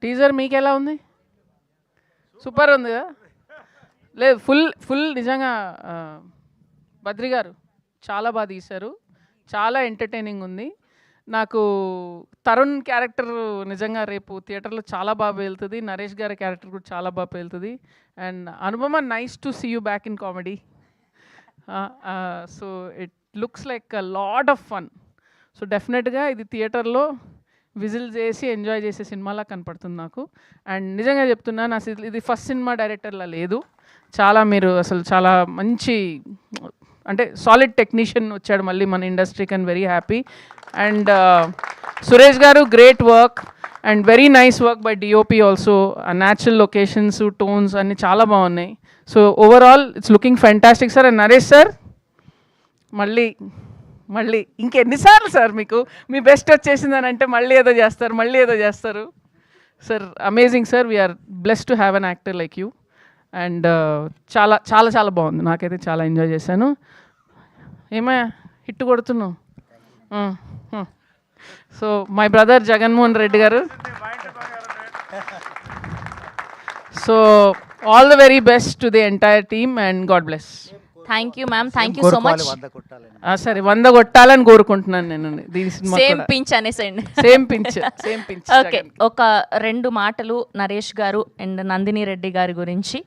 Teaser మీకు ఎలా ఉంది? సూపర్ ఉంది కదా? లేదు, ఫుల్ నిజంగా బద్రి గారు చాలా బాగా తీశారు, చాలా ఎంటర్టైనింగ్ ఉంది. నాకు తరుణ్ క్యారెక్టర్ నిజంగా రేపు థియేటర్లో చాలా బాగా వెళ్తుంది. నరేష్ గారి క్యారెక్టర్ కూడా చాలా బాగా వెళ్తుంది. And Anupama, nice to see you back in comedy. So it looks like a lot of fun. So డెఫినెట్గా ఇది థియేటర్లో విజిల్ చేసి ఎంజాయ్ చేసే సినిమాలా కనపడుతుంది నాకు. అండ్ నిజంగా చెప్తున్నాను, అసలు ఇది ఫస్ట్ సినిమా డైరెక్టర్లా లేదు. చాలా మీరు అసలు చాలా మంచి, అంటే సాలిడ్ టెక్నీషియన్ వచ్చాడు మళ్ళీ మన ఇండస్ట్రీకి, and very happy. And Suresh garu, great work and very nice work by DOP also. Natural locations, tones అన్నీ చాలా బాగున్నాయి. So overall it's looking fantastic sir. And Naresh sir, మళ్ళీ ఇంకెన్నిసార్లు సార్ మీకు మీ బెస్ట్ వచ్చేసిందని అంటే మళ్ళీ ఏదో చేస్తారు sir. Amazing sir, we're blessed to have an actor like you. And చాలా చాలా చాలా బాగుంది, నాకైతే చాలా ఎంజాయ్ చేశాను. ఏమయ్యా హిట్ కొడుతున్నావు? So my brother Jaganmohan Reddy garu, so all the very best to the entire team and god bless. Thank you ma'am, thank you so much. సరే, 100 కొట్టాలని కోరుకుంటున్నాను నేను. సేమ్ పించ్ అనేసండి. Same pinch. ఓకే, ఒక 2 మాటలు నరేష్ గారు అండ్ నందిని రెడ్డి గారి గురించి.